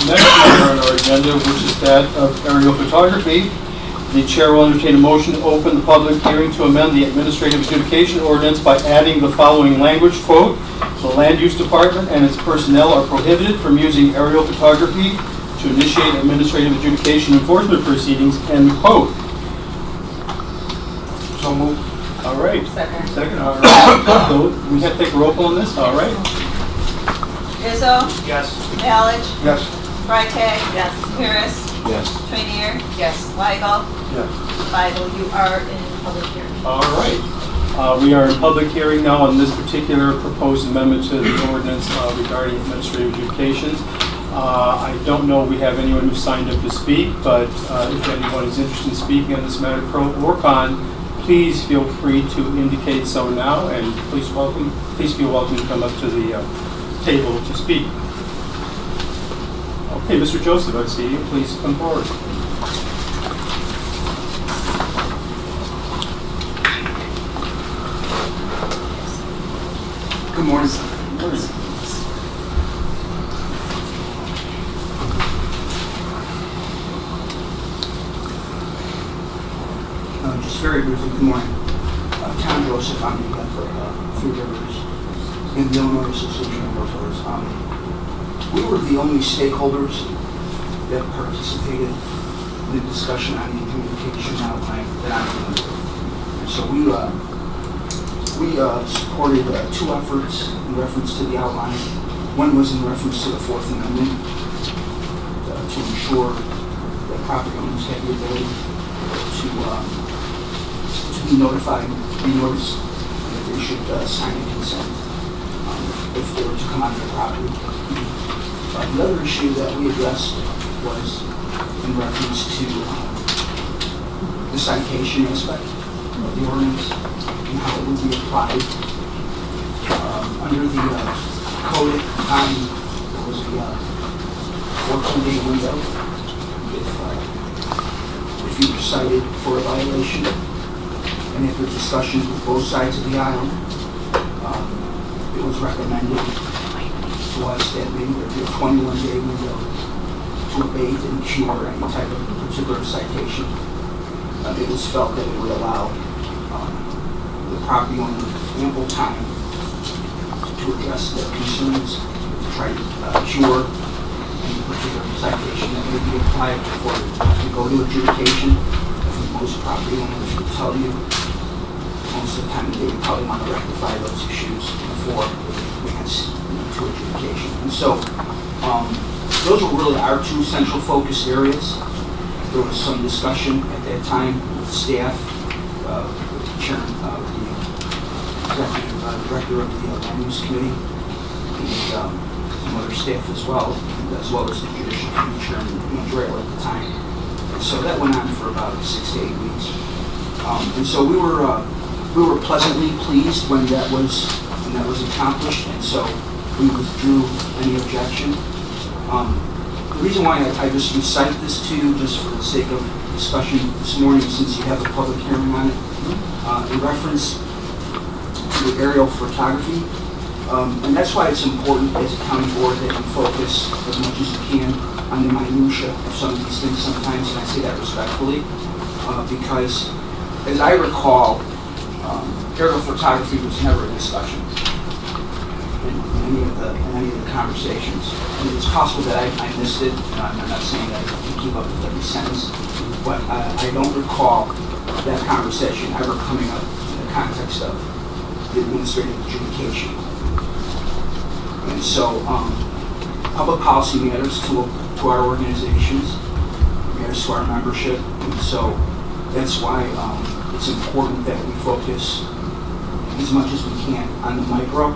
next matter on our agenda, which is that of aerial photography. The chair will entertain a motion to open the public hearing to amend the administrative adjudication ordinance by adding the following language, quote, "The land use department and its personnel are prohibited from using aerial photography to initiate administrative adjudication enforcement proceedings," end quote. So moved. All right. Second. Second. All right. So we have to take a roll call on this. All right. Izzo? Yes. Malich? Yes. Freitag? Yes. Harris? Yes. Trainier? Yes. Weigel? Yes. Weigel, you are in public hearing. All right. We are in public hearing now on this particular proposed amendment to the ordinance regarding administrative adjudications. I don't know if we have anyone who signed up to speak, but if anyone is interested in speaking on this matter, pro or con, please feel free to indicate so now, and please feel welcome to come up to the table to speak. Okay, Mr. Joseph, I see you. Please come forward. Good morning. Good morning. Just very briefly, good morning. Tom Joseph, I'm the for Three Rivers and the Illinois Association of Realtors. We were the only stakeholders that participated in the discussion on the adjudication outline that I'm familiar with. And so we supported two efforts in reference to the outline. One was in reference to the Fourth Amendment to ensure that property owners had the ability to be notified, be noticed that they should sign a consent if they were to come onto the property. The other issue that we addressed was in reference to the citation aspect of the ordinance and how it would be applied. Under the code at the time, there was a 14-day window if you were cited for a violation. And after discussions with both sides of the aisle, it was recommended to us that maybe there be a 21-day window to abate and cure any type of particular citation. It was felt that it would allow the property owner ample time to address their concerns, to try to cure any particular citation that may be applied before to go to adjudication. I think most property owners will tell you most of the time they probably want to rectify those issues before we advance to adjudication. And so those were really our two central focus areas. There was some discussion at that time with staff, with the chairman, the executive director of the Land Use Committee, and some other staff as well as the Judicial Committee chairman, Wiegel at the time. And so that went on for about 6 to 8 weeks. And so we were pleasantly pleased when that was accomplished, and so we withdrew any objection. The reason why I just recite this to you, just for the sake of discussion this morning, since you have a public hearing on it, in reference to aerial photography, and that's why it's important as a county board that you focus as much as you can on the minutia of some of these things sometimes, and I say that respectfully, because as I recall, aerial photography was never a discussion in any of the conversations. And it's possible that I missed it, and I'm not saying that I can keep up with every sentence, but I don't recall that conversation ever coming up in the context of the administrative adjudication. And so public policy matters to our organizations, matters to our membership, and so that's why it's important that we focus as much as we can on the micro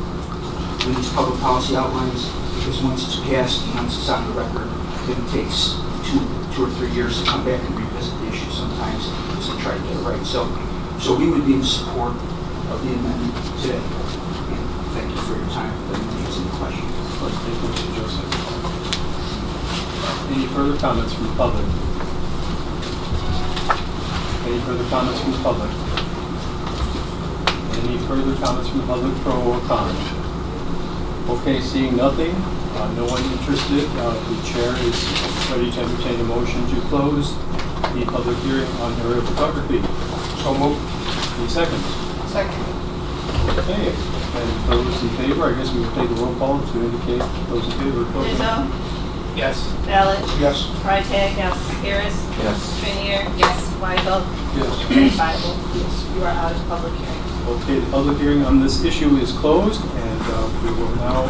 in these public policy outlines, because once it's passed and once it's on the record, it takes two or 3 years to come back and revisit the issue sometimes just to try to get it right. So we would be in support of the amendment today. And thank you for your time. If anyone has any questions. Thank you, Mr. Joseph. Any further comments from the public? Any further comments from the public? Any further comments from the public, pro or con? Okay, seeing nothing, no one interested, the chair is ready to entertain a motion to close the public hearing on aerial photography. So moved. Any seconds? Second. Okay, and those in favor, I guess we will take a roll call to indicate those in favor of closing. Rizzo, Yes. Delage, Yes. Freitag, yes. Harris, Yes. Grenier, yes. Weigel, Yes. Bible. Yes. You are out of public hearing. Okay, the public hearing on this issue is closed, and we will now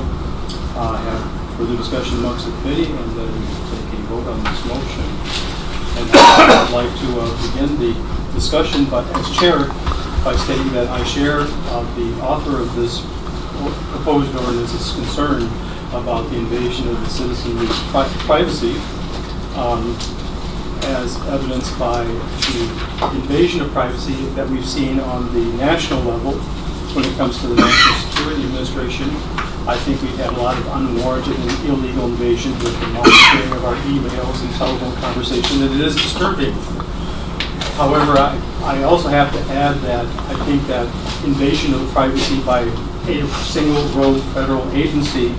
have further discussion amongst the committee and then take a vote on this motion. And I'd like to begin the discussion, but as chair, by stating that I share the author of this proposed ordinance's concern about the invasion of the citizens' privacy, as evidenced by the invasion of privacy that we've seen on the national level when it comes to the National Security Administration. I think we've had a lot of unwarranted and illegal invasion with the monitoring of our emails and telephone conversation, and it is disturbing. However, I also have to add that I think that invasion of privacy by a single rogue federal agency,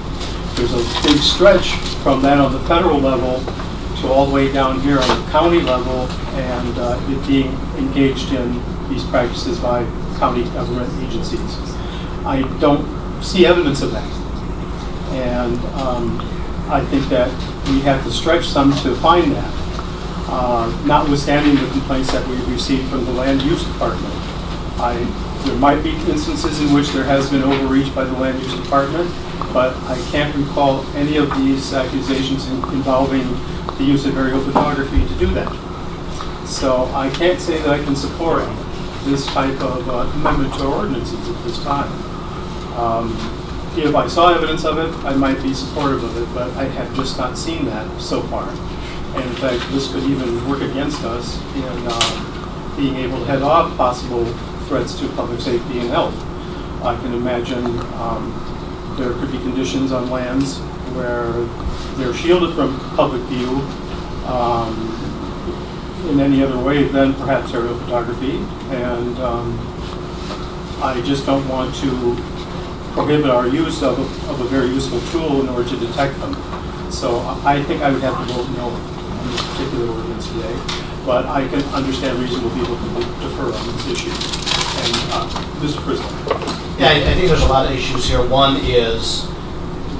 there's a big stretch from that on the federal level to all the way down here on the county level, and it being engaged in these practices by county government agencies. I don't see evidence of that. And I think that we have to stretch some to find that, notwithstanding the complaints that we've received from the Land Use Department. There might be instances in which there has been overreach by the Land Use Department, but I can't recall any of these accusations involving the use of aerial photography to do that. So I can't say that I can support this type of amendment to ordinances at this time. If I saw evidence of it, I might be supportive of it, but I have just not seen that so far. And in fact, this could even work against us in being able to head off possible threats to public safety and health. I can imagine there could be conditions on lands where they're shielded from public view in any other way than perhaps aerial photography. And I just don't want to prohibit our use of a very useful tool in order to detect them. So I think I would have to vote no on this particular ordinance today, but I can understand reasonable people can defer on this issue. And Mr. Frisco. Yeah, I think there's a lot of issues here. One is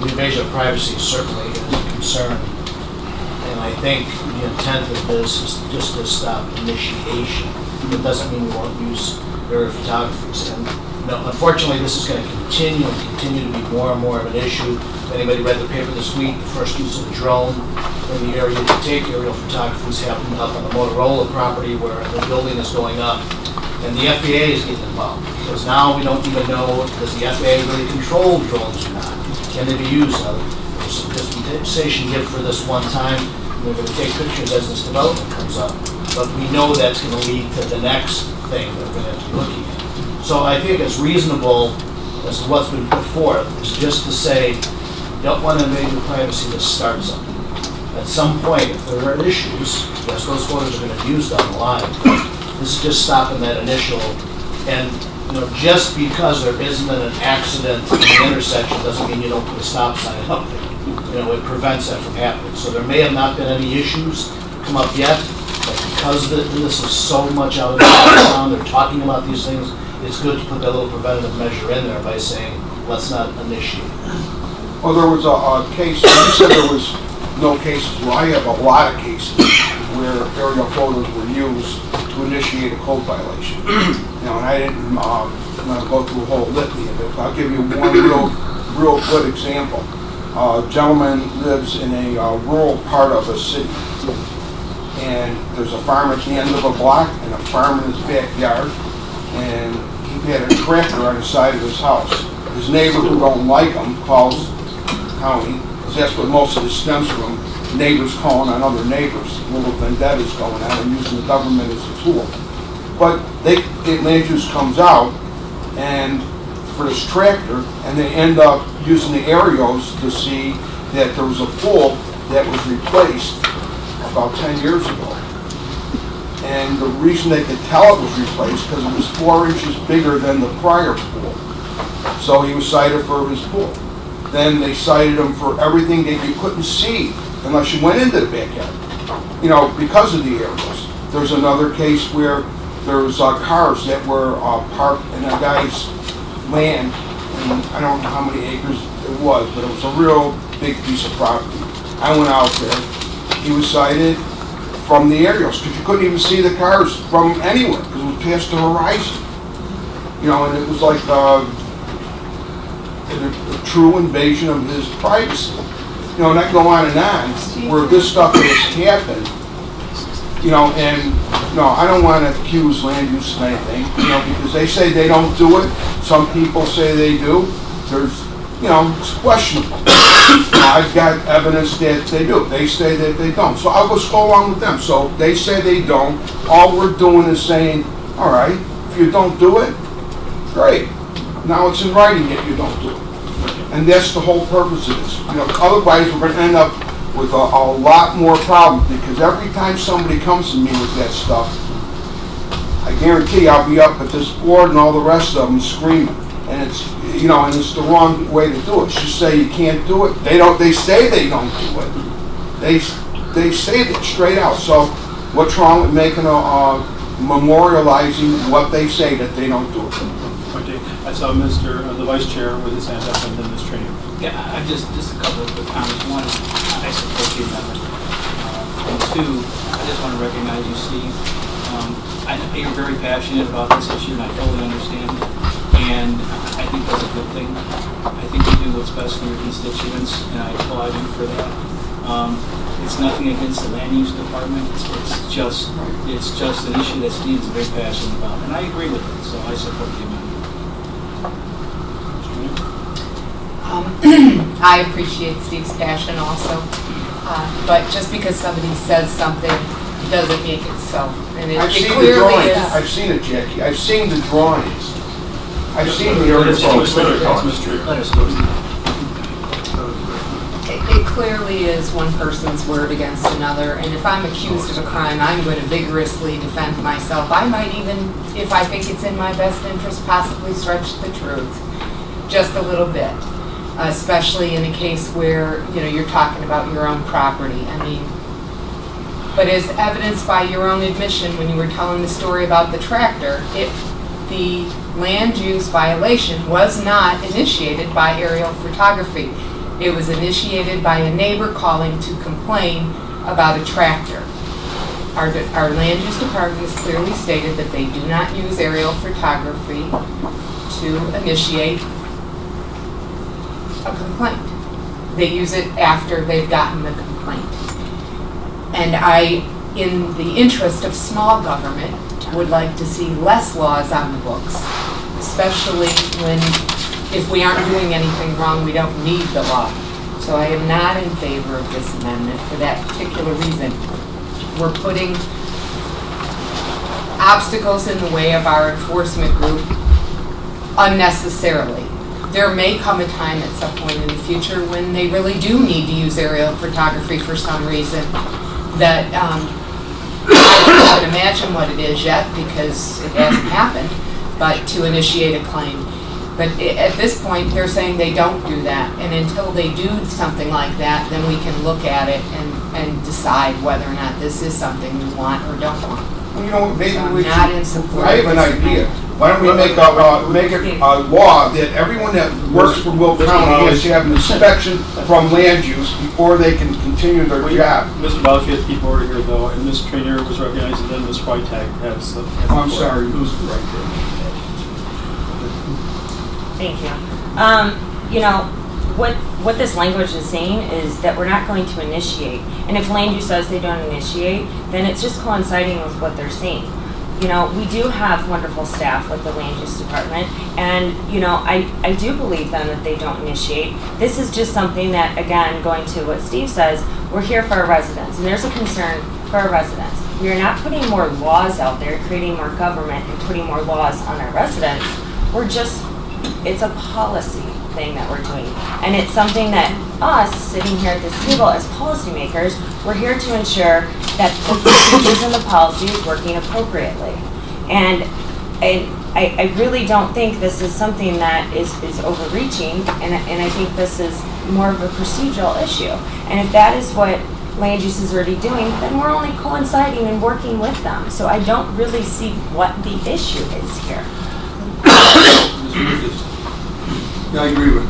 the invasion of privacy certainly is a concern. And I think the intent of this is just to stop initiation. It doesn't mean we won't use aerial photography. And unfortunately, this is going to continue to be more and more of an issue. If anybody read the paper this week, the first use of the drone in the area to take aerial photography is happening up on the Motorola property where the building is going up. And the FAA is getting involved because now we don't even know, does the FAA really control drones or not? Can they be used? There's some dispensation given for this one time. We're going to take pictures as this development comes up. But we know that's going to lead to the next thing that we're going to have to be looking at. So I think it's reasonable as to what's been put forth is just to say, you don't want to invade your privacy to start something. At some point, if there are issues, yes, those photos are going to be used on the line. This is just stopping that initial, and just because there isn't an accident in the intersection doesn't mean you don't put a stop sign up there. It prevents that from happening. So there may have not been any issues come up yet, but because this is so much out of the background, they're talking about these things, it's good to put that little preventative measure in there by saying, let's not initiate. Well, there was a case, you said there was no cases. Well, I have a lot of cases where aerial photos were used to initiate a code violation. And I didn't go through a whole litany of it. I'll give you one real good example. A gentleman lives in a rural part of a city. And there's a farm at the end of a block and a farm in his backyard. And he had a tractor on the side of his house. His neighbor, who don't like him, calls the county, because that's what most of this stems from, neighbors calling on other neighbors, little vendettas going on and using the government as a tool. But land use comes out and for this tractor, and they end up using the aerials to see that there was a pool that was replaced about 10 years ago. And the reason they could tell it was replaced because it was 4 inches bigger than the prior pool. So he was cited for his pool. then they cited them for everything that you couldn't see unless you went into the backyard, because of the aerials. There's another case where there's cars that were parked in a guy's land, and I don't know how many acres it was, but it was a real big piece of property. I went out there. He was cited from the aerials because you couldn't even see the cars from anywhere because it was past the horizon. And it was like a true invasion of his privacy. And I go on and on where this stuff has happened. I don't want to accuse land use of anything, because they say they don't do it. Some people say they do. It's questionable. I've got evidence that they do. They say that they don't. So I'll just go along with them. So they say they don't. All we're doing is saying, all right, if you don't do it, great. Now it's in writing that you don't do it. And that's the whole purpose of this. Otherwise we're going to end up with a lot more problems, because every time somebody comes to me with that stuff, I guarantee I'll be up at this board and all the rest of them screaming. And it's the wrong way to do it. Just say you can't do it. They say they don't do it. They say that straight out. So what's wrong with making memorializing what they say that they don't do it? Okay, I saw the Vice Chair with his hand up, and then Ms. Trainer. Yeah, I just a couple of quick comments. One, I support the amendment. And two, I just want to recognize you, Steve. I know you're very passionate about this issue, and I totally understand it. And I think that's a good thing. I think you do what's best for your constituents, and I applaud you for that. It's nothing against the land use department. It's just an issue that Steve is very passionate about, and I agree with it. So I support the amendment. I appreciate Steve's passion also, but just because somebody says something doesn't make it so. And I've seen the clearly drawings. is. I've seen it, Jackie. I've seen the drawings. I've seen the Let us aerials. go. It clearly is one person's word against another, and if I'm accused of a crime, I'm going to vigorously defend myself. I might even, if I think it's in my best interest, possibly stretch the truth just a little bit, especially in a case where you're talking about your own property. I mean, but as evidenced by your own admission when you were telling the story about the tractor, the land use violation was not initiated by aerial photography. It was initiated by a neighbor calling to complain about a tractor. Our land use department has clearly stated that they do not use aerial photography to initiate a complaint. They use it after they've gotten the complaint. And I, in the interest of small government, would like to see less laws on the books, especially if we aren't doing anything wrong, we don't need the law. So I am not in favor of this amendment for that particular reason. We're putting obstacles in the way of our enforcement group unnecessarily. There may come a time at some point in the future when they really do need to use aerial photography for some reason that I can't imagine what it is yet because it hasn't happened, but to initiate a claim. But at this point, they're saying they don't do that. And until they do something like that, then we can look at it and decide whether or not this is something we want or don't want. Well, maybe So we not should, in support I of have an this idea. amendment. Why don't we make it a law that everyone that works for Will County has to have an inspection from land use before they can continue their job? Mr. Bowles, you have to keep order here, though, and Ms. Trainer was recognized, and then Ms. Freitag has the floor. I'm sorry. Who's right there? Thank you. What this language is saying is that we're not going to initiate. And if land use says they don't initiate, then it's just coinciding with what they're saying. We do have wonderful staff with the land use department, and I do believe them that they don't initiate. This is just something that, again, going to what Steve says, we're here for our residents, and there's a concern for our residents. We are not putting more laws out there, creating more government and putting more laws on our residents. It's a policy thing that we're doing. And it's something that us, sitting here at this table as policymakers, we're here to ensure that the procedures and the policy is working appropriately. And I really don't think this is something that is overreaching, and I think this is more of a procedural issue. And if that is what land use is already doing, then we're only coinciding and working with them. So I don't really see what the issue is here. Yeah, I agree with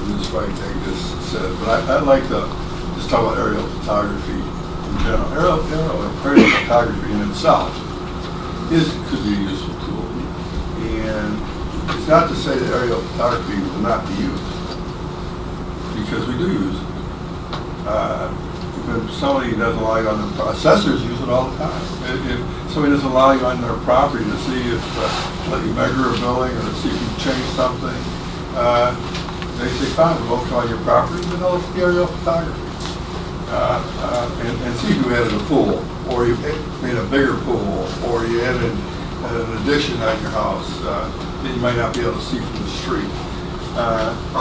Ms. Wright, I just said, but I'd like to just talk about aerial photography in general. Aerial photography in itself could be a useful tool. And it's not to say that aerial photography will not be used, because we do use it. If somebody doesn't allow you on the assessors use it all the time. If somebody doesn't allow you on their property to see if let you measure a building or to see if you change something, they say, fine, we'll come on your property, but they'll look at the aerial photography and see if you added a pool, or you made a bigger pool, or you added an addition on your house that you might not be able to see from the street.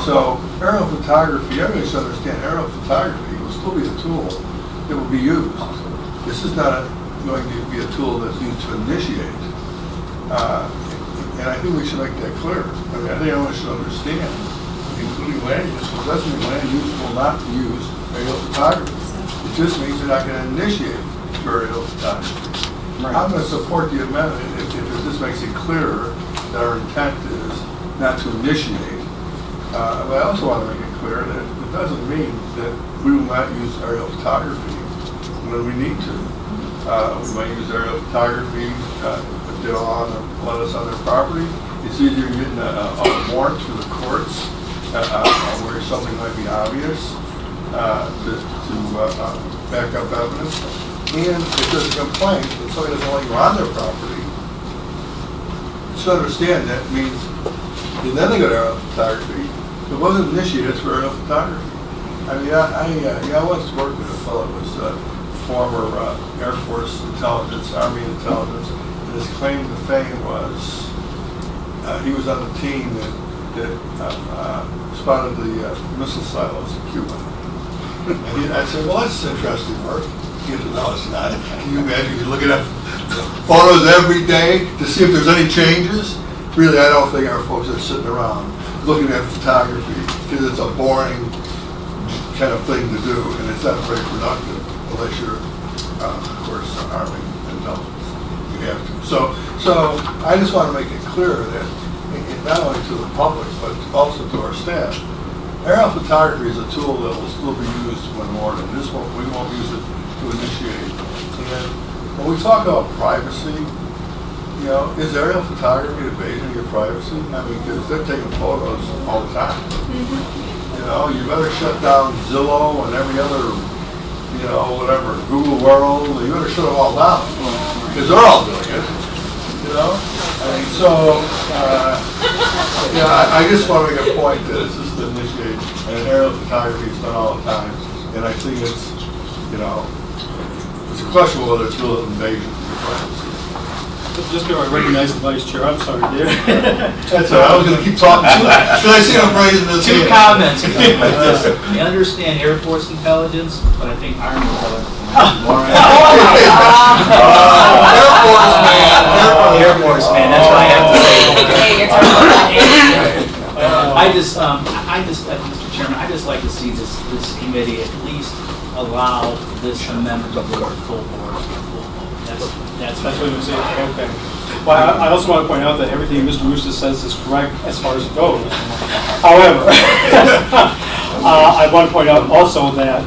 So aerial photography, everybody should understand aerial photography will still be a tool that will be used. This is not going to be a tool that's used to initiate. And I think we should make that clear. I mean, I think everyone should understand, including land use, because that's when land use will not use aerial photography. It just means they're not going to initiate aerial photography. Right. I'm going to support the amendment if this makes it clearer that our intent is not to initiate. But I also want to make it clear that it doesn't mean that we will not use aerial photography when we need to. We might use aerial photography if they don't want to let us on their property. It's easier getting a warrant through the courts where something might be obvious to back up evidence. And if there's a complaint that somebody doesn't want you on their property, you should understand that means and then they go to aerial photography. It wasn't initiated, it's for aerial photography. I mean, I once worked with a fellow who was former Air Force intelligence, Army intelligence, and his claim to fame was he was on the team that spotted the missile silos in Cuba. And I'd say, well, that's interesting work. He said, no, it's not. Can you imagine? You're looking at photos every day to see if there's any changes. Really, I don't think our folks are sitting around looking at photography because it's a boring kind of thing to do, and it's not very productive unless you're, of course, Army intelligence. You have to. So I just want to make it clear that not only to the public but also to our staff, aerial photography is a tool that will still be used when warranted. We won't use it to initiate. And when we talk about privacy, you know, is aerial photography invasion of your privacy? I mean, because they're taking photos all the time. You know, you better shut down Zillow and every other, you know, whatever, Google World. You better shut them all down because they're all doing it. You know, I mean, so yeah, I just want to make a point that it's just to initiate, and aerial photography is done all the time, and I think it's, you know, it's a question of whether it's real invasion of your privacy. Just before I recognize the vice chair, I'm sorry, Dave. That's all right. I was going to keep talking too. Should I see him raising this? Two comments. I understand Air Force intelligence, but I think Army intelligence is more. Air Force man. That's what I have to say. Mr. Chairman, I just like to see this committee at least allow this amendment to go to full board. That's what you say. Okay. Well, I also want to point out that everything Mr. Russo says is correct as far as it goes. However, I want to point out also that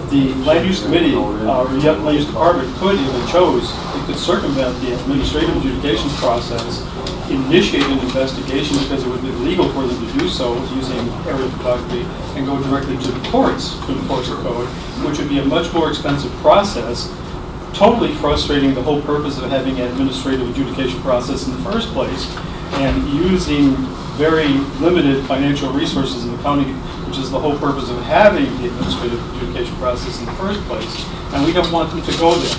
the Land Use Committee or Land Use Department could, if it chose, it could circumvent the administrative adjudication process, initiate an investigation because it would be illegal for them to do so using aerial photography, and go directly to the courts to enforce the code, which would be a much more expensive process, totally frustrating the whole purpose of having an administrative adjudication process in the first place, and using very limited financial resources in the county, which is the whole purpose of having the administrative adjudication process in the first place, and we don't want them to go there.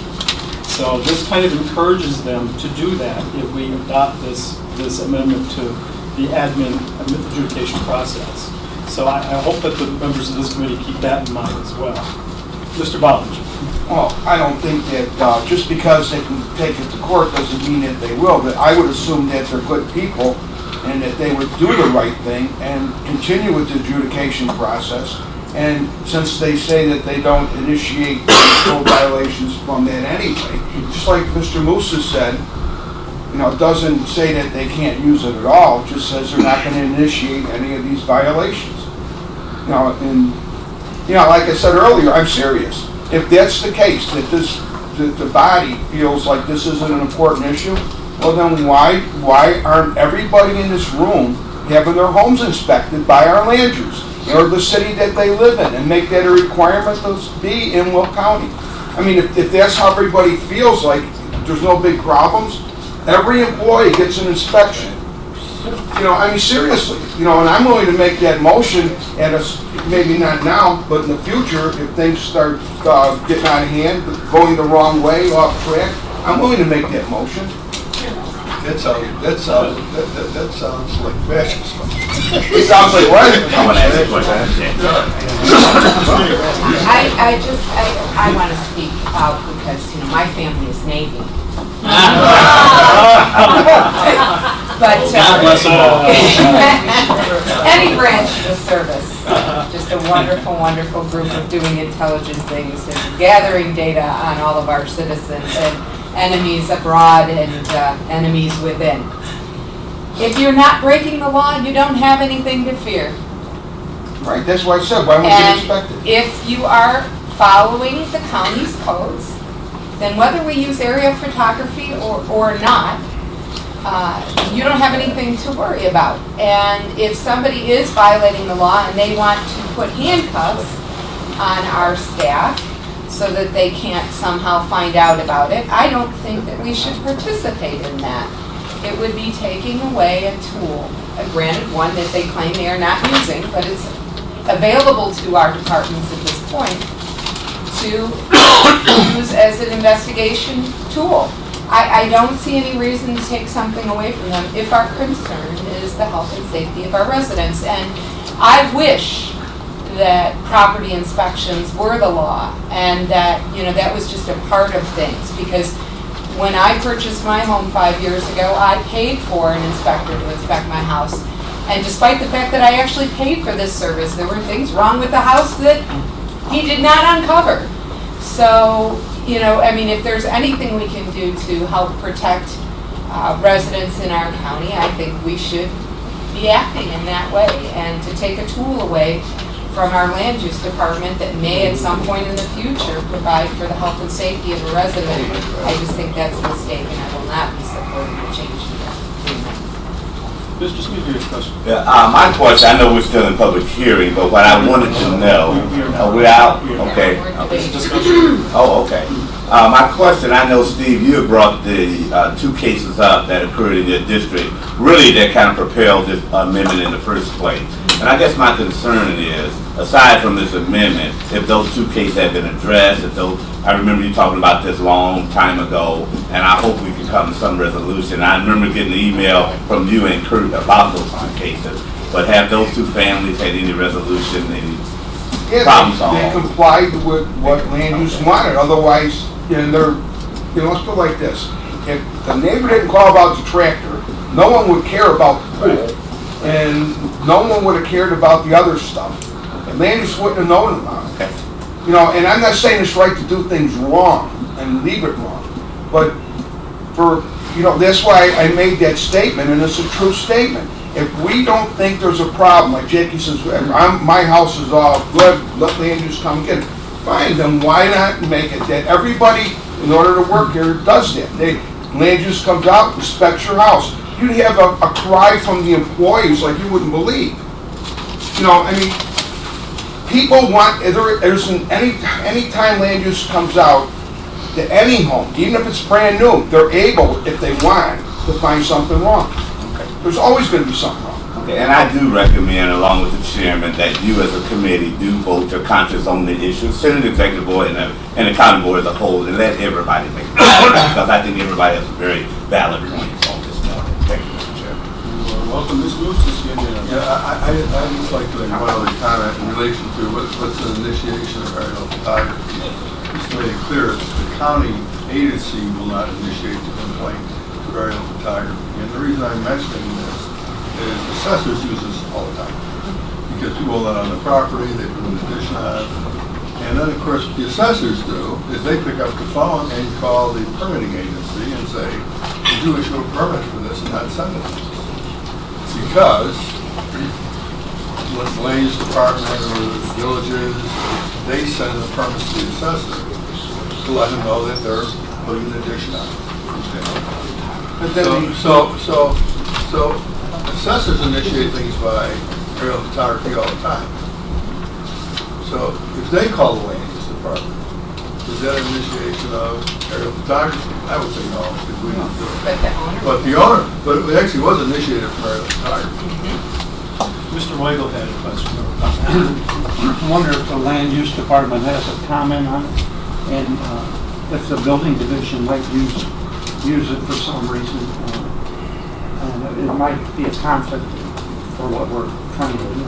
So this kind of encourages them to do that if we adopt this amendment to the admin adjudication process. So I hope that the members of this committee keep that in mind as well. Mr. Bowledge. Well, I don't think that just because they can take it to court doesn't mean that they will. But I would assume that they're good people and that they would do the right thing and continue with the adjudication process. And since they say that they don't initiate code violations from that anyway, just like Mr. Musa said, you know, it doesn't say that they can't use it at all. It just says they're not going to initiate any of these violations. You know, and you know, like I said earlier, I'm serious. If that's the case, that the body feels like this isn't an important issue, well then why aren't everybody in this room having their homes inspected by our land use or the city that they live in and make that a requirement to be in Will County? I mean, if that's how everybody feels, like there's no big problems, every employee gets an inspection. You know, I mean, seriously, you know, and I'm willing to make that motion, and maybe not now, but in the future, if things start getting out of hand, going the wrong way, off track, I'm willing to make that motion. That sounds like fascism. It sounds like what? I want to ask a question. I want to speak out because, you know, my family is Navy. But any branch of the service, just a wonderful, wonderful group of doing intelligent things and gathering data on all of our citizens and enemies abroad and enemies within. If you're not breaking the law, you don't have anything to fear. Right, that's why I said, why wouldn't you expect it? If you are following the county's codes, then whether we use aerial photography or not, you don't have anything to worry about. And if somebody is violating the law and they want to put handcuffs on our staff so that they can't somehow find out about it, I don't think that we should participate in that. It would be taking away a tool, granted one that they claim they are not using, but it's available to our departments at this point to use as an investigation tool. I don't see any reason to take something away from them if our concern is the health and safety of our residents. And I wish that property inspections were the law and that, you know, that was just a part of things, because when I purchased my home 5 years ago, I paid for an inspector to inspect my house. And despite the fact that I actually paid for this service, there were things wrong with the house that he did not uncover. So, you know, I mean, if there's anything we can do to help protect residents in our county, I think we should be acting in that way. And to take a tool away from our land use department that may at some point in the future provide for the health and safety of a resident, I just think that's a mistake, and I will not be supporting the change to that. Mr. Speaker, your question. Yeah, my question, I know we're still in public hearing, but what I wanted to know, we're out? Okay. Oh, okay. My question, I know, Steve, you have brought the two cases up that occurred in your district, really that kind of propelled this amendment in the first place. And I guess my concern is, aside from this amendment, if those two cases have been addressed, if those, I remember you talking about this a long time ago, and I hope we can come to some resolution. I remember getting an email from you and Kurt about those two cases, but have those two families had any resolution, any problem solved? They complied with what land use wanted, otherwise, you know, they're, you know, let's put it like this. If the neighbor didn't call about the tractor, no one would care about the pool, and no one would have cared about the other stuff. And land use wouldn't have known about it. You know, and I'm not saying it's right to do things wrong and leave it wrong, but for, you know, that's why I made that statement, and it's a true statement. If we don't think there's a problem, like Jackie says, my house is all good, let land use come get it. Fine, then why not make it that everybody, in order to work here, does that? Land use comes out, inspects your house. You'd have a cry from the employees like you wouldn't believe. You know, I mean, people want, any time land use comes out to any home, even if it's brand new, they're able, if they want, to find something wrong. Okay. There's always going to be something wrong. Okay, and I do recommend, along with the chairman, that you as a committee do vote your conscience on the issue, send the executive board and the county board as a whole, and let everybody make it. Because I think everybody has a very valid point on this matter. Thank you, Mr. Chairman. welcome, Ms. Moose, to see you. Yeah, I'd just like to make one other comment in relation to what's an initiation of aerial photography. Just to make it clear, the county agency will not initiate the complaint of aerial photography. And the reason I'm mentioning this is assessors use this all the time. Because people live on the property, they put an addition on. And then, of course, what the assessors do is they pick up the phone and call the permitting agency and say, did you issue a permit for this and not send it? Because when the land use department or the villages, they send the permits to the assessor to let them know that they're putting an addition on. But then So assessors initiate things by aerial photography all the time. So if they call the land use department, is that an initiation of aerial photography? I would say no, because we don't do it. But it actually was initiated from aerial photography. Mr. Wiegel had a question. I wonder if the land use department has a comment on it, and if the building division might use it for some reason. And it might be a conflict for what we're trying to do.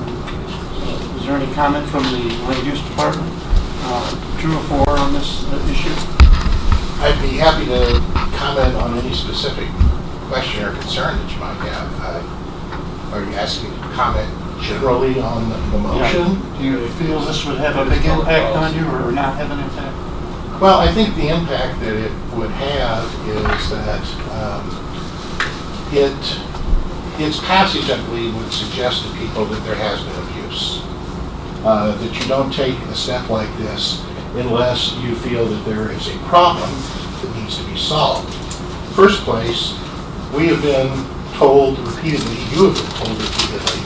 So, is there any comment from the land use department? True or four on this issue? I'd be happy to comment on any specific question or concern that you might have. Are you asking me to comment generally on the motion? Yeah. Do you feel this would have a big impact on you or not have an impact? Well, I think the impact that it would have is that its passage, I believe, would suggest to people that there has been abuse. That you don't take a step like this unless you feel that there is a problem that needs to be solved. First place, we have been told repeatedly, you have been told repeatedly,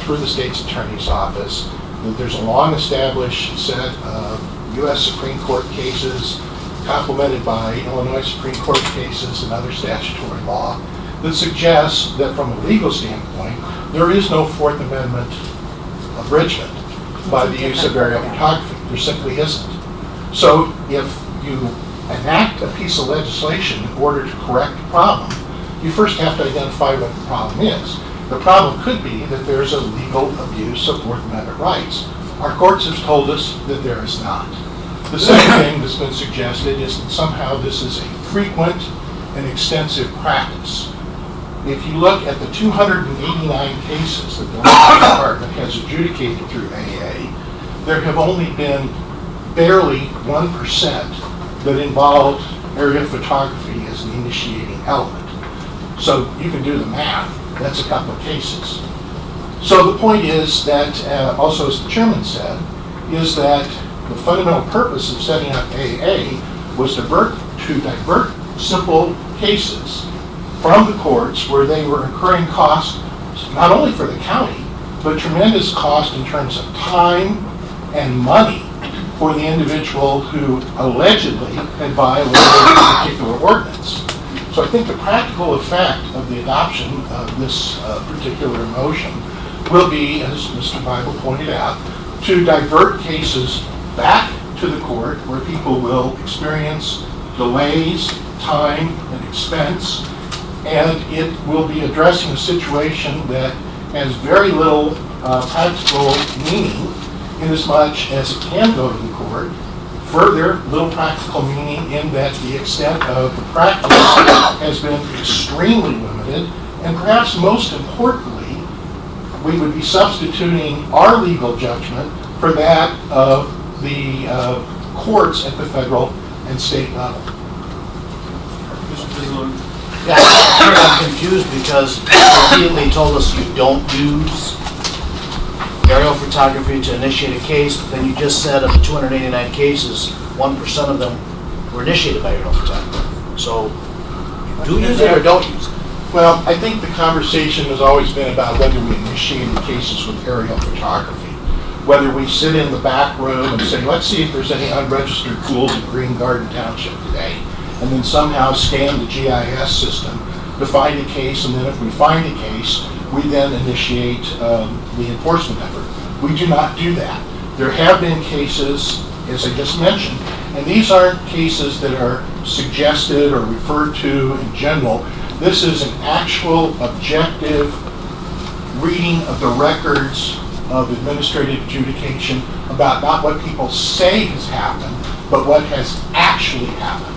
through the state's attorney's office, that there's a long-established set of U.S. Supreme Court cases, complemented by Illinois Supreme Court cases and other statutory law, that suggests that from a legal standpoint, there is no Fourth Amendment abridgment by the use of aerial photography. There simply isn't. So if you enact a piece of legislation in order to correct a problem, you first have to identify what the problem is. The problem could be that there's a legal abuse of Fourth Amendment rights. Our courts have told us that there is not. The second thing that's been suggested is that somehow this is a frequent and extensive practice. If you look at the 289 cases that the Legal Department has adjudicated through AA, there have only been barely 1% that involved aerial photography as the initiating element. So you can do the math. That's a couple of cases. So the point is that, also as the chairman said, is that the fundamental purpose of setting up AA was to divert simple cases from the courts where they were incurring costs not only for the county, but tremendous cost in terms of time and money for the individual who allegedly had violated a particular ordinance. So I think the practical effect of the adoption of this particular motion will be, as Mr. Bible pointed out, to divert cases back to the court where people will experience delays, time, and expense, and it will be addressing a situation that has very little practical meaning inasmuch as it can go to the court. Further, little practical meaning in that the extent of the practice has been extremely limited, and perhaps most importantly, we would be substituting our legal judgment for that of the courts at the federal and state level. Yeah, I'm confused because you repeatedly told us you don't use aerial photography to initiate a case, but then you just said of the 289 cases, 1% of them were initiated by aerial photography. So, do you use it or don't use it? Well, I think the conversation has always been about whether we initiate cases with aerial photography, whether we sit in the back room and say, let's see if there's any unregistered pools in Green Garden Township today, and then somehow scan the GIS system to find a case, and then if we find a case, we then initiate the enforcement effort. We do not do that. There have been cases, as I just mentioned, and these aren't cases that are suggested or referred to in general This is an actual objective reading of the records of administrative adjudication about not what people say has happened, but what has actually happened.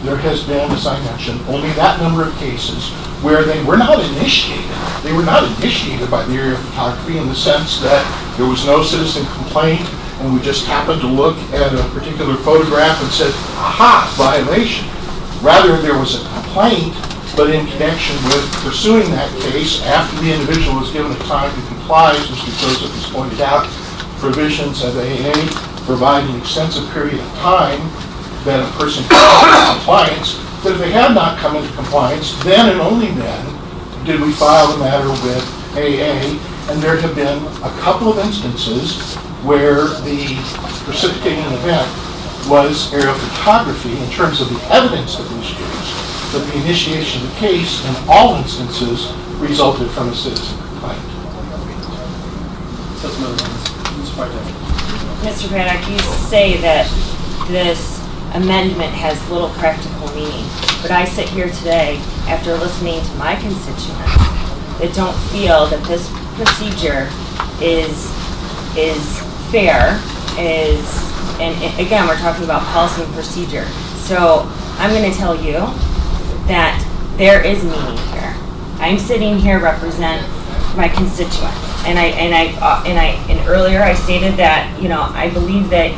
There has been, as I mentioned, only that number of cases where they were not initiated. They were not initiated by the area of photography in the sense that there was no citizen complaint and we just happened to look at a particular photograph and said, aha, violation. Rather, there was a complaint, but in connection with pursuing that case, after the individual was given the time to comply, as Mr. Joseph has pointed out, provisions of AA provide an extensive period of time that a person can come into compliance, that if they had not come into compliance, then and only then did we file the matter with AA, and there have been a couple of instances where the precipitating event was aerial photography in terms of the evidence that was used, but the initiation of the case in all instances resulted from a citizen complaint. Mr. Paddock, you say that this amendment has little practical meaning, but I sit here today after listening to my constituents that don't feel that this procedure is fair, and again, we're talking about policy and procedure. So I'm going to tell you that there is meaning here. I'm sitting here represent my constituents, and earlier I stated that, you know, I believe that,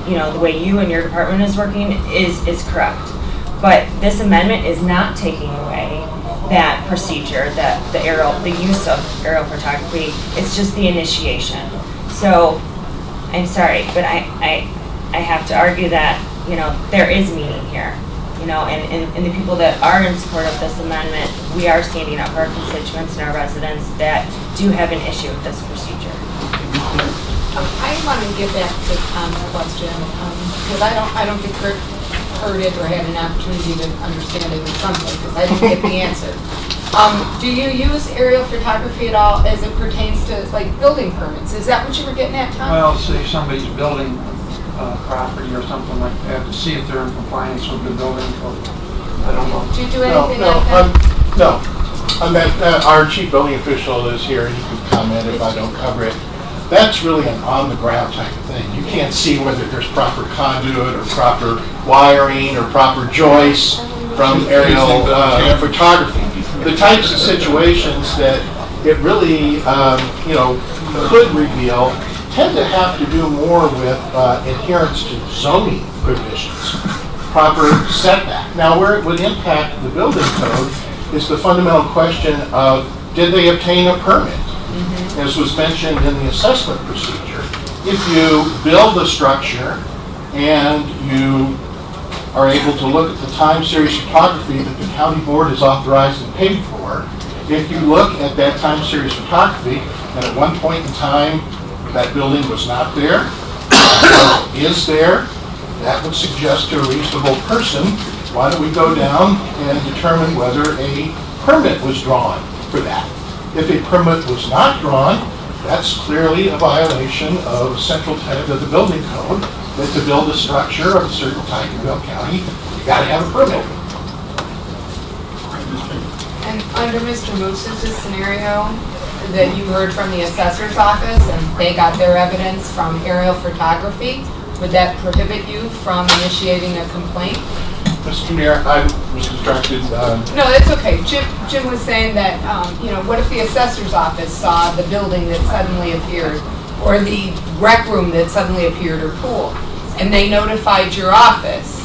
you know, the way you and your department is working is correct. But this amendment is not taking away that procedure, that the use of aerial photography. It's just the initiation. So I'm sorry, but I have to argue that, you know, there is meaning here. You know, and the people that are in support of this amendment, we are standing up for our constituents and our residents that do have an issue with this procedure. I want to get back to Tom's question, because I don't think Kurt heard it or had an opportunity to understand it in some way, because I didn't get the answer. Do you use aerial photography at all as it pertains to, like, building permits? Is that what you were getting at, Tom? Well, say somebody's building property or something like that, to see if they're in compliance with the building code. I don't know. Do you do anything like that? No. Our chief building official is here, and he can comment if I don't cover it. That's really an on-the-ground type of thing. You can't see whether there's proper conduit or proper wiring or proper joists from aerial photography. The types of situations that it really, could reveal tend to have to do more with adherence to zoning provisions, proper setback. Now, where it would impact the building code is the fundamental question of, did they obtain a permit? As was mentioned in the assessment procedure, if you build a structure and you are able to look at the time series photography that the county board has authorized and paid for, if you look at that time series photography, and at one point in time that building was not there, is there, that would suggest to a reasonable person, why don't we go down and determine whether a permit was drawn for that. If a permit was not drawn, that's clearly a violation of a central tenet of the building code, that to build a structure of a certain type in Bill County, you got to have a permit. And under Mr. Moose's scenario that you heard from the assessor's office and they got their evidence from aerial photography, would that prohibit you from initiating a complaint? Mr. Mayor, I was distracted. No, that's okay. Jim was saying that, what if the assessor's office saw the building that suddenly appeared, or the rec room that suddenly appeared, or pool, and they notified your office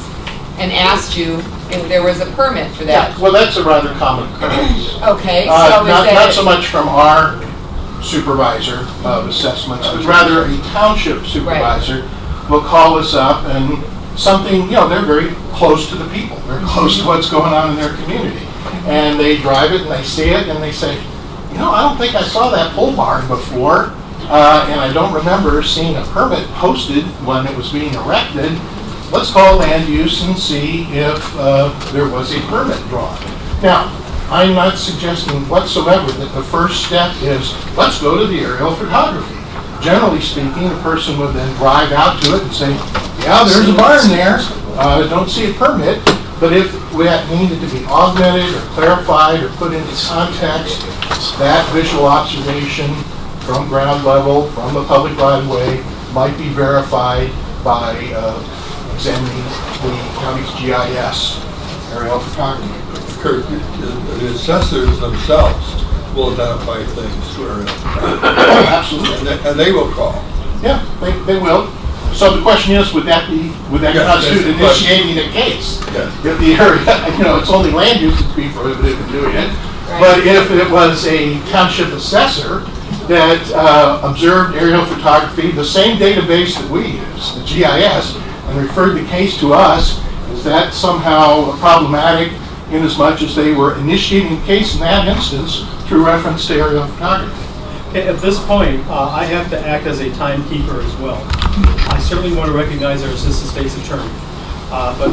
and asked you if there was a permit for that? Yeah, well, that's a rather common occurrence. Okay, so not so much from our supervisor of assessments, but rather a township supervisor will call us up and something, they're very close to the people. They're close to what's going on in their community. And they drive it and they see it and they say, I don't think I saw that pole barn before, and I don't remember seeing a permit posted when it was being erected. Let's call land use and see if there was a permit drawn. Now, I'm not suggesting whatsoever that the first step is, let's go to the aerial photography. Generally speaking, the person would then drive out to it and say, yeah, there's a barn there, don't see a permit. But if that needed to be augmented or clarified or put into context, that visual observation from ground level, from the public right-of-way, might be verified by examining the county's GIS, aerial photography. Kurt, the assessors themselves will identify things to aerial. Absolutely. And they will call. Yeah, they will. So the question is, would that constitute initiating a case? Yes. If the area, it's only land use that's being prohibited from doing it. But if it was a township assessor that observed aerial photography, the same database that we use, the GIS, and referred the case to us, is that somehow problematic in as much as they were initiating a case in that instance through reference to aerial photography? Okay, at this point, I have to act as a timekeeper as well. I certainly want to recognize our assistant state's attorney, but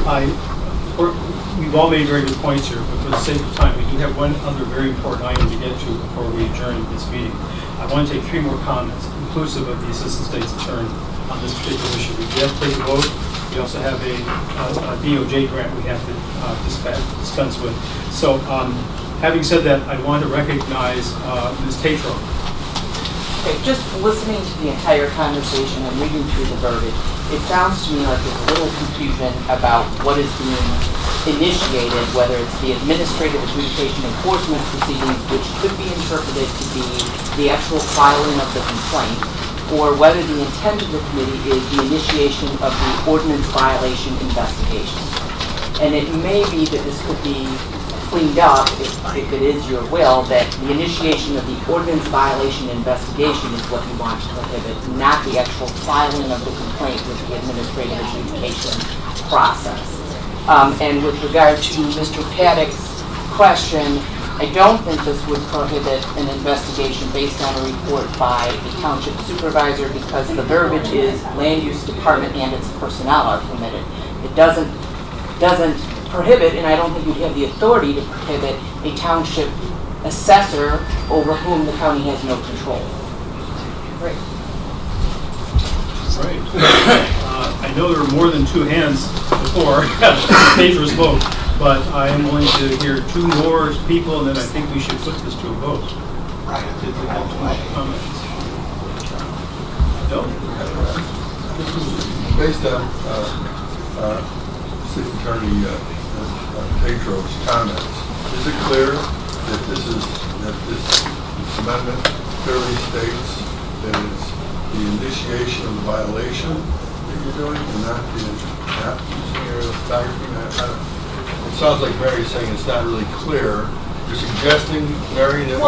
we've all made very good points here, but for the sake of time, we do have one other very important item to get to before we adjourn this meeting. I want to take 3 more comments, inclusive of the assistant state's attorney, on this particular issue. We have to take a vote. We also have a DOJ grant we have to dispense with. So, having said that, I want to recognize Ms. Tatro. Okay, just listening to the entire conversation and reading through the verdict, it sounds to me like there's a little confusion about what is being initiated, whether it's the administrative adjudication enforcement proceedings, which could be interpreted to be the actual filing of the complaint, or whether the intent of the committee is the initiation of the ordinance violation investigation. And it may be that this could be cleaned up, if it is your will, that the initiation of the ordinance violation investigation is what you want to prohibit, not the actual filing of the complaint with the administrative adjudication process. And with regard to Mr. Paddock's question, I don't think this would prohibit an investigation based on a report by a township supervisor, because the verbiage is land use department and its personnel are permitted. It doesn't prohibit, and I don't think you'd have the authority to prohibit a township assessor over whom the county has no control. Right. I know there were more than 2 hands before Tatro's vote, but I am willing to hear 2 more people, and then I think we should put this to a vote. Right. Comments? No? Based on City Attorney Tatro's comments, is it clear that this amendment clearly states that it's the initiation of the violation that you're doing and not using aerial photography? It sounds like Mary's saying it's not really clear. You're suggesting, Mary, that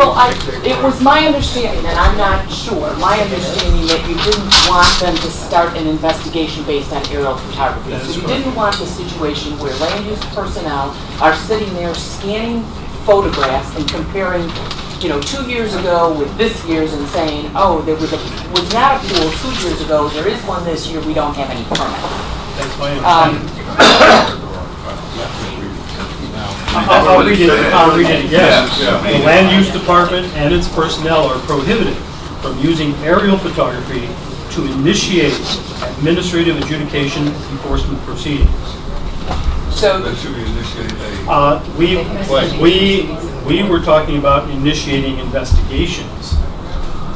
it was my understanding, and I'm not sure, my understanding that you didn't want them to start an investigation based on aerial photography. So you didn't want a situation where land use personnel are sitting there scanning photographs and comparing, 2 years ago with this year's and saying, oh, there was not a pool 2 years ago, there is one this year, we don't have any permit. That's my understanding. I'll read it again. The land use department and its personnel are prohibited from using aerial photography to initiate administrative adjudication enforcement proceedings. So that should be initiate we were talking about initiating investigations,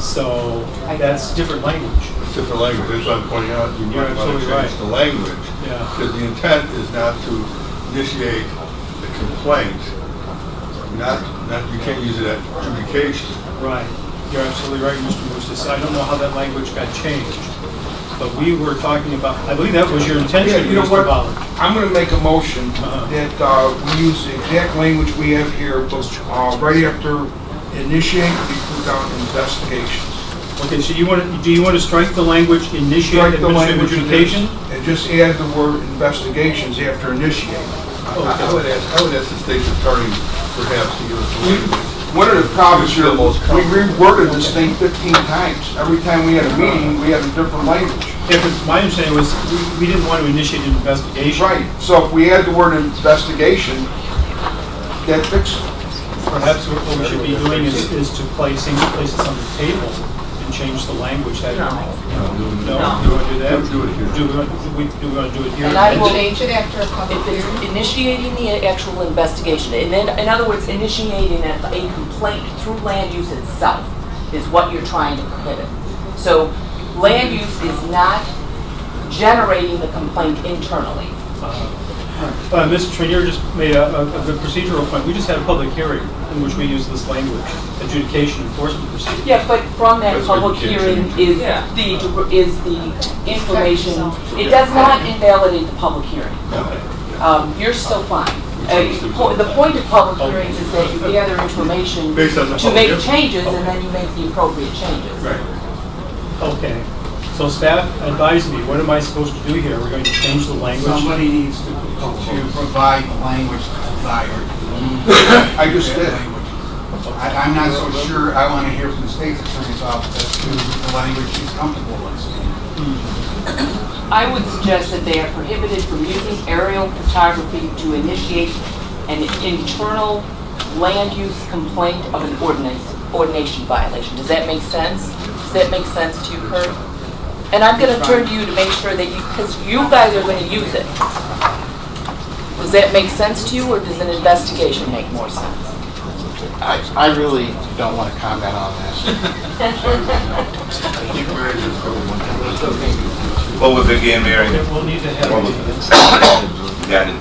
so that's different language. It's different language. That's what I'm pointing out. You might want to change the language, because the intent is not to initiate the complaint. You can't use it at adjudication. Right. You're absolutely right, Mr. Moustis. I don't know how that language got changed, but we were talking about, I believe that was your intention, you know Mr. what? Ballard. I'm going to make a motion that we use the exact language we have here, but right after initiate, we put down investigations. Okay, so do you want to strike the language initiate administrative adjudication? And just add the word investigations after initiate. I would ask the state's attorney perhaps to give us the language. One of the problems here, we reworded this thing 15 times. Every time we had a meeting, we had a different language. Yeah, but my understanding was we didn't want to initiate an investigation. Right. So if we add the word investigation, that fixes it. Perhaps what we should be doing is to place this on the table and change the language. No. You want to do that? never do it here. Do we want to do it here? And I will Change it after a public If it's hearing? initiating the actual investigation, and then, in other words, initiating a complaint through land use itself is what you're trying to prohibit. So land use is not generating the complaint internally. Mr. Trenier just made a good procedural point. We just had a public hearing in which we used this language, adjudication enforcement procedure. Yeah, but from that That's public what you hearing can't is Yeah. the information, it does not invalidate the public hearing. You're still fine. The point of public hearings is that you gather information Based on the to public make hearing. changes, and then you make the appropriate changes. Right. Okay. So staff, advise me, what am I supposed to do here? We're going to change the language? Somebody needs to provide the language desired. I just did. I'm not so sure, I want to hear from the state's attorney's office as to the language she's comfortable with. I would suggest that they are prohibited from using aerial photography to initiate an internal land use complaint of an ordination violation. Does that make sense? Does that make sense to you, Kurt? And I'm going to turn to you to make sure that because you guys are going to use it. Does that make sense to you, or does an investigation make more sense? I really don't want to comment on this. What was it again, Mary? Okay, we'll need to have. What was it? Got it.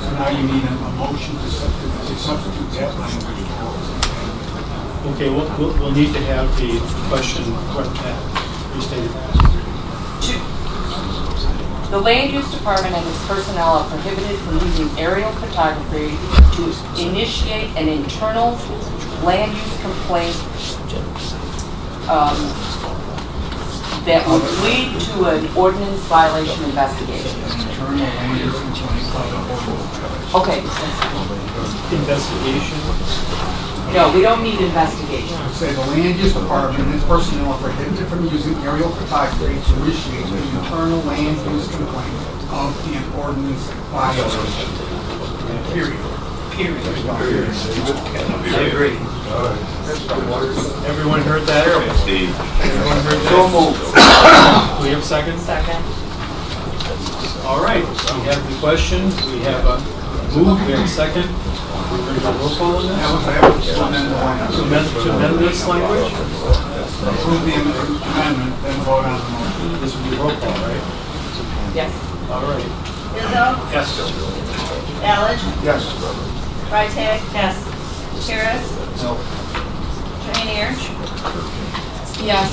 So now you need a motion to substitute that language. Okay, we'll need to have the question restated. The Land Use Department and its personnel are prohibited from using aerial photography to initiate an internal land use complaint that would lead to an ordinance violation investigation. Internal land use complaint. Okay, Investigation. no, we don't need investigation. Say the land use department and its personnel are prohibited from using aerial photography to initiate an internal land use complaint of an ordinance violation. Period. I agree. Everyone heard that? Steve. Everyone heard that? So moved. Do we have a second? Second. All right, we have the question, we have a move, we have a second. We're going to do a roll call on this? To amend this language? Approve the amendment, then vote on the motion. This would be a roll call, right? Yes. All right. Izzo? Yes. Allen? Yes. Freitag? Yes. Harris? No. Trenier? Yes.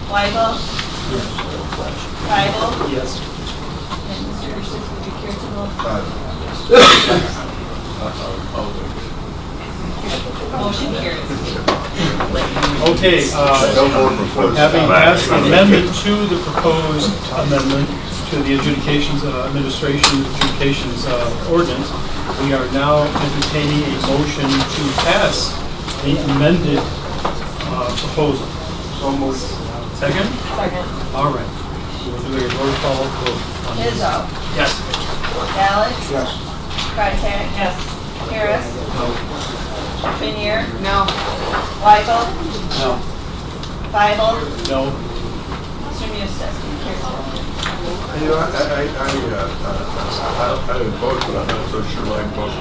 Weigel? Weigel? Yes. And Mr. Ursus, would you care to vote? Motion carries. Okay, having passed the amendment to the proposed amendment to the adjudications, adjudications ordinance, we are now entertaining a motion to pass the amended proposal. So moved. Second? Second. All right. We'll do a roll call vote on this. Izzo? Yes. Allen? Yes. Freitag? Yes. Harris? Trenier? No. Weigel? No. Weigel? No. Mr. Mustis, would you care to vote? You know, I would vote, but I'm not so sure I vote,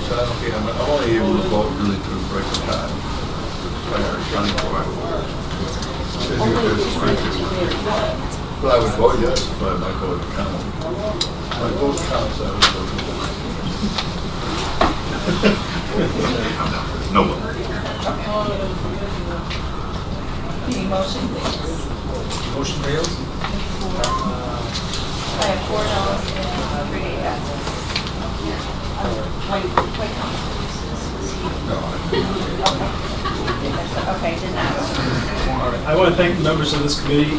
so okay, I'm only able to vote really to break the tie. Well, I would vote yes, but my vote counts. My vote counts, I would vote No one. The motion fails. Motion fails? I have 4 no's and 3 yeses. Wait, okay, did not. All right. I want to thank the members of this committee.